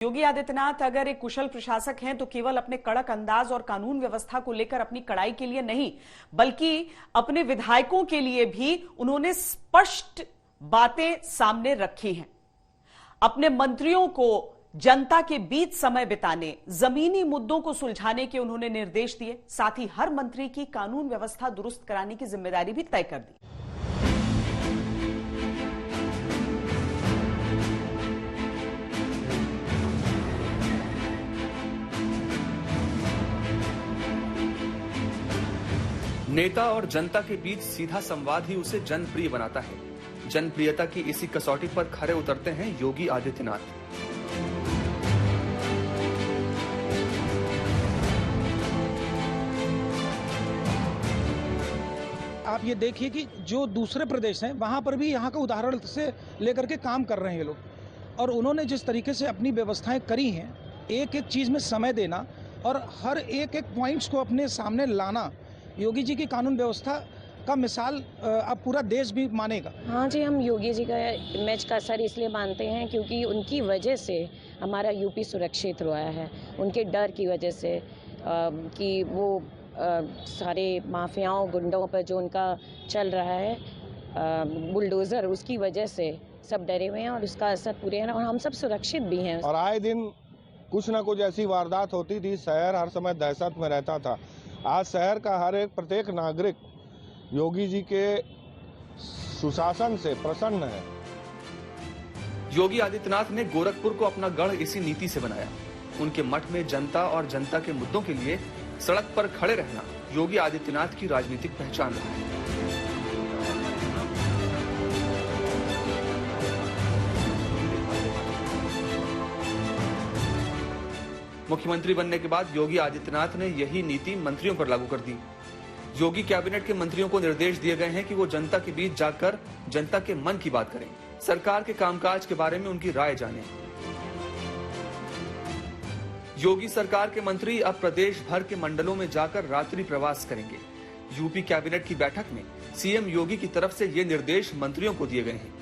योगी आदित्यनाथ अगर एक कुशल प्रशासक हैं तो केवल अपने कड़क अंदाज और कानून व्यवस्था को लेकर अपनी कड़ाई के लिए नहीं, बल्कि अपने विधायकों के लिए भी उन्होंने स्पष्ट बातें सामने रखी हैं। अपने मंत्रियों को जनता के बीच समय बिताने, जमीनी मुद्दों को सुलझाने के उन्होंने निर्देश दिए। साथ ही हर मंत्री की कानून व्यवस्था दुरुस्त कराने की जिम्मेदारी भी तय कर दी। नेता और जनता के बीच सीधा संवाद ही उसे जनप्रिय बनाता है। जनप्रियता की इसी कसौटी पर खरे उतरते हैं योगी आदित्यनाथ। आप ये देखिए कि जो दूसरे प्रदेश हैं वहां पर भी यहाँ का उदाहरण से लेकर के काम कर रहे हैं ये लोग, और उन्होंने जिस तरीके से अपनी व्यवस्थाएं करी हैं, एक एक चीज में समय देना और हर एक एक पॉइंट्स को अपने सामने लाना, योगी जी की कानून व्यवस्था का मिसाल अब पूरा देश भी मानेगा। हाँ जी, हम योगी जी का इमेज का असर इसलिए मानते हैं क्योंकि उनकी वजह से हमारा यूपी सुरक्षित हुआ है। उनके डर की वजह से कि वो सारे माफियाओं गुंडों पर जो उनका चल रहा है बुलडोज़र, उसकी वजह से सब डरे हुए हैं और उसका असर पूरे हैं और हम सब सुरक्षित भी हैं। और आए दिन कुछ ना कुछ ऐसी वारदात होती थी, शहर हर समय दहशत में रहता था। आज शहर का हर एक प्रत्येक नागरिक योगी जी के सुशासन से प्रसन्न है। योगी आदित्यनाथ ने गोरखपुर को अपना गढ़ इसी नीति से बनाया। उनके मठ में जनता और जनता के मुद्दों के लिए सड़क पर खड़े रहना योगी आदित्यनाथ की राजनीतिक पहचान रहा है। मुख्यमंत्री बनने के बाद योगी आदित्यनाथ ने यही नीति मंत्रियों पर लागू कर दी। योगी कैबिनेट के मंत्रियों को निर्देश दिए गए हैं कि वो जनता के बीच जाकर जनता के मन की बात करें, सरकार के कामकाज के बारे में उनकी राय जानें। योगी सरकार के मंत्री अब प्रदेश भर के मंडलों में जाकर रात्रि प्रवास करेंगे। यूपी कैबिनेट की बैठक में सीएम योगी की तरफ से ये निर्देश मंत्रियों को दिए गए हैं।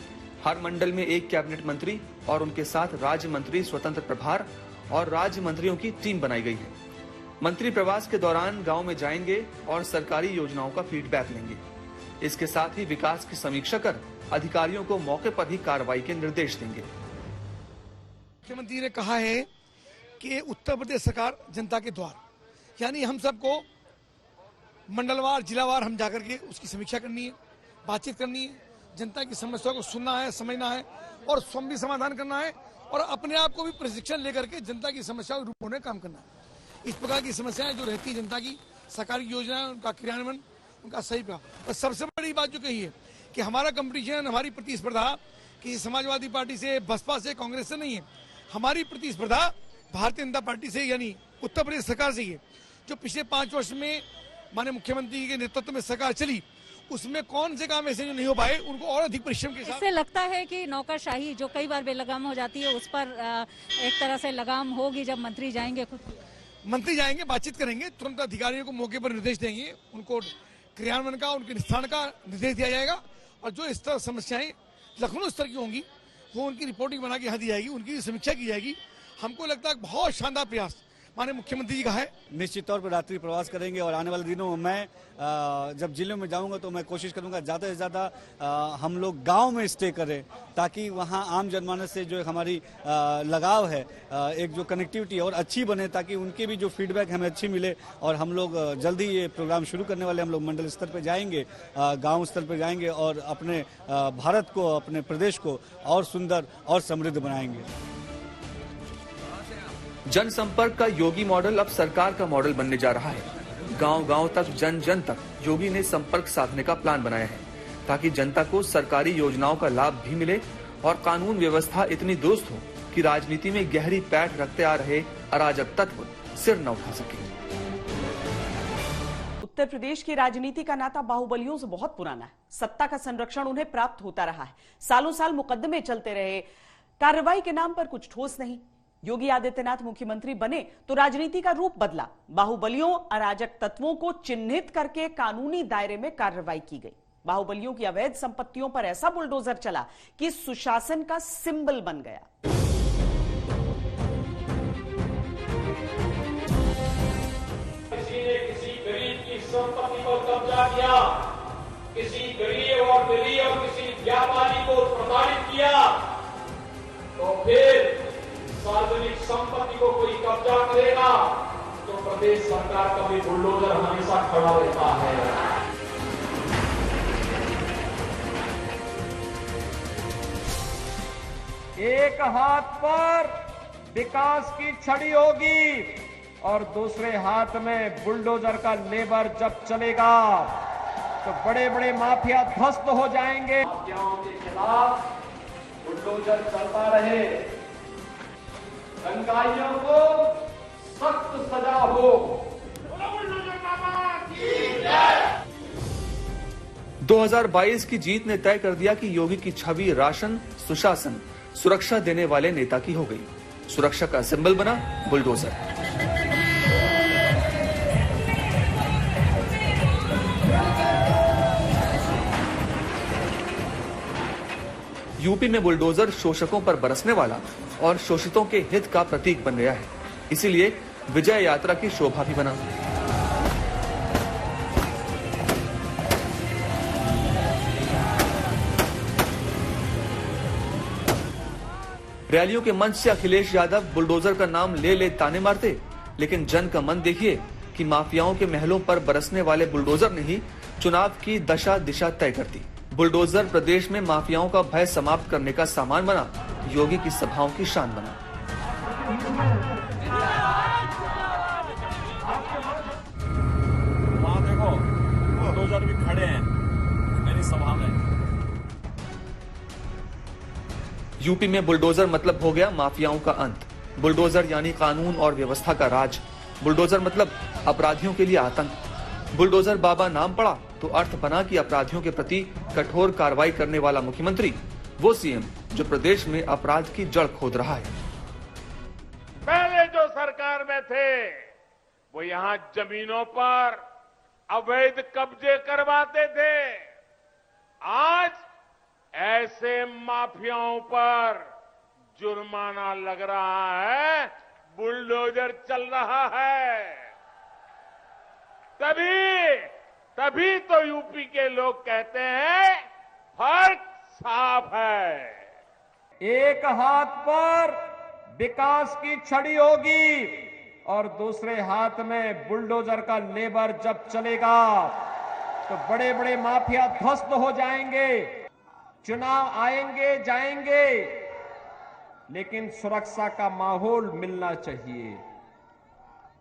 हर मंडल में एक कैबिनेट मंत्री और उनके साथ राज्य मंत्री स्वतंत्र प्रभार और राज्य मंत्रियों की टीम बनाई गई है। मंत्री प्रवास के दौरान गांव में जाएंगे और सरकारी योजनाओं का फीडबैक लेंगे। इसके साथ ही विकास की समीक्षा कर अधिकारियों को मौके पर ही कार्रवाई के निर्देश देंगे। मुख्यमंत्री ने कहा है कि उत्तर प्रदेश सरकार जनता के द्वार, यानी हम सबको मंडलवार जिलावार हम जाकर के उसकी समीक्षा करनी है, बातचीत करनी है, जनता की समस्या को सुनना है, समझना है और स्वयं भी समाधान करना है और अपने आप को भी प्रशिक्षण लेकर के जनता की समस्याओं रूप होने काम करना है। इस प्रकार की समस्याएं जो रहती है जनता की, सरकारी योजनाएं, उनका क्रियान्वयन, उनका सही प्रभाव। और सबसे बड़ी बात जो कही है कि हमारा कंपटीशन, हमारी प्रतिस्पर्धा किसी समाजवादी पार्टी से, बसपा से, कांग्रेस से नहीं है। हमारी प्रतिस्पर्धा भारतीय जनता पार्टी से, यानी उत्तर प्रदेश सरकार से ही है। जो पिछले 5 वर्ष में माननीय मुख्यमंत्री के नेतृत्व में सरकार चली, उसमें कौन से काम ऐसे जो नहीं हो पाए, उनको और अधिक परिश्रम के साथ। इससे लगता है कि नौकरशाही जो कई बार बेलगाम हो जाती है, उस पर एक तरह से लगाम होगी जब मंत्री जाएंगे। मंत्री जाएंगे, बातचीत करेंगे, तुरंत अधिकारियों को मौके पर निर्देश देंगे, उनको क्रियान्वयन का, उनके निष्ठान का निर्देश दिया जाएगा और जो इस तरह समस्याएं लखनऊ स्तर की होंगी वो उनकी रिपोर्टिंग बना के यहाँ दी जाएगी, उनकी समीक्षा की जाएगी। हमको लगता है बहुत शानदार प्रयास माननीय मुख्यमंत्री जी का है। निश्चित तौर पर रात्रि प्रवास करेंगे और आने वाले दिनों में मैं जब जिले में जाऊंगा तो मैं कोशिश करूंगा ज़्यादा से ज़्यादा हम लोग गांव में स्टे करें, ताकि वहां आम जनमानस से जो हमारी लगाव है, एक जो कनेक्टिविटी और अच्छी बने, ताकि उनके भी जो फीडबैक हमें अच्छी मिले। और हम लोग जल्दी ये प्रोग्राम शुरू करने वाले, हम लोग मंडल स्तर पर जाएंगे, गाँव स्तर पर जाएंगे और अपने भारत को, अपने प्रदेश को और सुंदर और समृद्ध बनाएंगे। जनसंपर्क का योगी मॉडल अब सरकार का मॉडल बनने जा रहा है। गांव-गांव तक, जन जन तक योगी ने संपर्क साधने का प्लान बनाया है, ताकि जनता को सरकारी योजनाओं का लाभ भी मिले और कानून व्यवस्था इतनी दुरुस्त हो कि राजनीति में गहरी पैठ रखते आ रहे अराजक तत्व सिर न उठा सके। उत्तर प्रदेश की राजनीति का नाता बाहुबलियों से बहुत पुराना है। सत्ता का संरक्षण उन्हें प्राप्त होता रहा है। सालों साल मुकदमे चलते रहे, कार्रवाई के नाम पर कुछ ठोस नहीं। योगी आदित्यनाथ मुख्यमंत्री बने तो राजनीति का रूप बदला। बाहुबलियों, अराजक तत्वों को चिन्हित करके कानूनी दायरे में कार्रवाई की गई। बाहुबलियों की अवैध संपत्तियों पर ऐसा बुलडोजर चला कि सुशासन का सिंबल बन गया। कब्जा किया, किसी गरीब और गरीब और किसी व्यापारी को प्रताड़ित किया, तो फिर सार्वजनिक संपत्ति को कोई कब्जा करेगा तो प्रदेश सरकार का भी बुलडोजर हमेशा खड़ा रहता है। एक हाथ पर विकास की छड़ी होगी और दूसरे हाथ में बुलडोजर का लेबर जब चलेगा तो बड़े बड़े माफिया ध्वस्त हो जाएंगे। माफियाओं के खिलाफ बुलडोजर चलता रहे, दंगाइयों को सख्त सजा हो। 2022 की जीत ने तय कर दिया कि योगी की छवि राशन, सुशासन, सुरक्षा देने वाले नेता की हो गई। सुरक्षा का सिंबल बना बुलडोजर। यूपी में बुलडोजर शोषकों पर बरसने वाला और शोषितों के हित का प्रतीक बन गया है, इसीलिए विजय यात्रा की शोभा भी बना। रैलियों के मंच से अखिलेश यादव बुलडोजर का नाम ले ताने मारते, लेकिन जन का मन देखिए कि माफियाओं के महलों पर बरसने वाले बुलडोजर ने ही चुनाव की दशा दिशा तय कर दी। बुलडोजर प्रदेश में माफियाओं का भय समाप्त करने का सामान बना, योगी की सभाओं की शान बना। वहाँ देखो बुलडोजर भी खड़े हैं मेरी सभा में। यूपी में बुलडोजर मतलब हो गया माफियाओं का अंत। बुलडोजर यानी कानून और व्यवस्था का राज। बुलडोजर मतलब अपराधियों के लिए आतंक। बुलडोजर बाबा नाम पड़ा तो अर्थ बना कि अपराधियों के प्रति कठोर कार्रवाई करने वाला मुख्यमंत्री, वो सीएम जो प्रदेश में अपराध की जड़ खोद रहा है। पहले जो सरकार में थे वो यहाँ जमीनों पर अवैध कब्जे करवाते थे, आज ऐसे माफियाओं पर जुर्माना लग रहा है, बुलडोजर चल रहा है। तभी तो यूपी के लोग कहते हैं फर्क साफ है। एक हाथ पर विकास की छड़ी होगी और दूसरे हाथ में बुलडोजर का लेबर जब चलेगा तो बड़े बड़े माफिया ध्वस्त हो जाएंगे। चुनाव आएंगे जाएंगे, लेकिन सुरक्षा का माहौल मिलना चाहिए।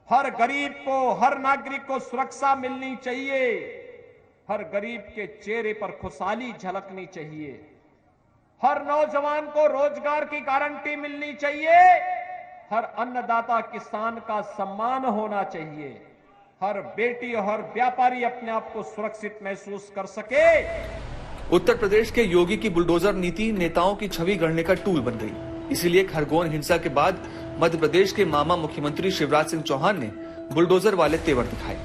हर गरीब को, हर नागरिक को सुरक्षा मिलनी चाहिए। हर गरीब के चेहरे पर खुशहाली झलकनी चाहिए। हर नौजवान को रोजगार की गारंटी मिलनी चाहिए। हर अन्नदाता किसान का सम्मान होना चाहिए। हर बेटी और हर व्यापारी अपने आप को सुरक्षित महसूस कर सके। उत्तर प्रदेश के योगी की बुलडोजर नीति नेताओं की छवि गढ़ने का टूल बन गई। इसीलिए खरगोन हिंसा के बाद मध्य प्रदेश के मामा मुख्यमंत्री शिवराज सिंह चौहान ने बुलडोजर वाले तेवर दिखाए।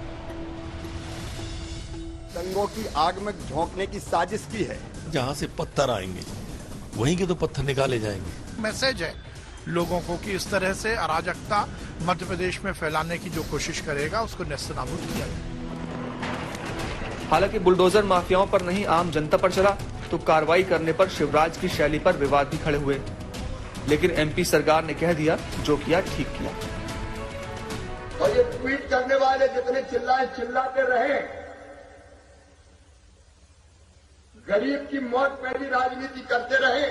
दंगों की आग में झोंकने की साजिश की है। जहाँ से पत्थर आएंगे वहीं के तो पत्थर निकाले जाएंगे। मैसेज है लोगों को कि इस तरह से अराजकता मध्य प्रदेश में फैलाने की जो कोशिश करेगा उसको नेस्तनाबूद किया जाए। हालांकि बुलडोजर माफियाओं पर नहीं आम जनता पर चला तो कार्रवाई करने पर शिवराज की शैली पर विवाद भी खड़े हुए, लेकिन एमपी सरकार ने कह दिया जो किया ठीक किया। और ये ट्वीट करने वाले जितने चिल्लाते रहे, गरीब की मौत पे भी राजनीति करते रहे,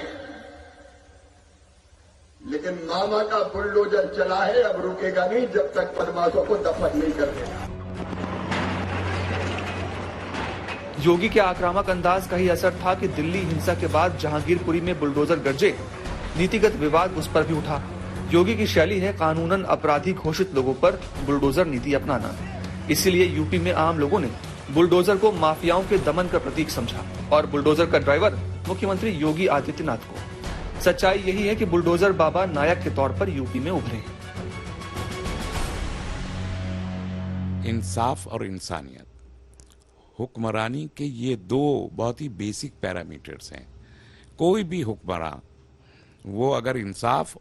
लेकिन मामा का बुलडोजर चला है, अब रुकेगा नहीं जब तक बदमाशों को दफन नहीं कर देगा। योगी के आक्रामक अंदाज का ही असर था कि दिल्ली हिंसा के बाद जहांगीरपुरी में बुलडोजर गरजे, नीतिगत विवाद उस पर भी उठा। योगी की शैली है कानूनन अपराधी घोषित लोगों पर बुलडोजर नीति अपनाना। इसीलिए यूपी में आम लोगों ने बुलडोजर को माफियाओं के दमन का प्रतीक समझा और बुलडोजर का ड्राइवर मुख्यमंत्री योगी आदित्यनाथ को। सच्चाई यही है कि बुलडोजर बाबा नायक के तौर पर यूपी में उभरे। इंसाफ और इंसानियत, हुक्मरानी के ये दो बहुत ही बेसिक पैरामीटर्स हैं। कोई भी हुक्मरान वो अगर इंसाफ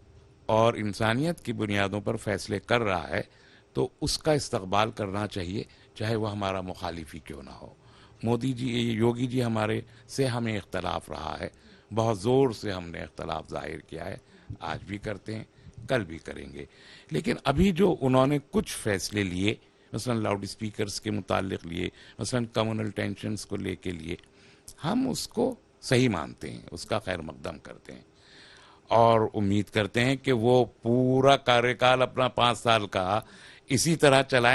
और इंसानियत की बुनियादों पर फैसले कर रहा है तो उसका इस्तकबाल करना चाहिए, चाहे वह हमारा मुखालिफ ही क्यों ना हो। मोदी जी, योगी जी हमारे से हमें इख्तलाफ रहा है, बहुत ज़ोर से हमने इख्तलाफ जाहिर किया है, आज भी करते हैं, कल भी करेंगे। लेकिन अभी जो उन्होंने कुछ फैसले लिए, मसलन लाउड स्पीकर्स के मुतालिक लिए, मसलन कम्युनल टेंशन्स को लेके लिए, हम उसको सही मानते हैं, उसका खैर मकदम करते हैं और उम्मीद करते हैं कि वो पूरा कार्यकाल अपना 5 साल का इसी तरह चलाएं।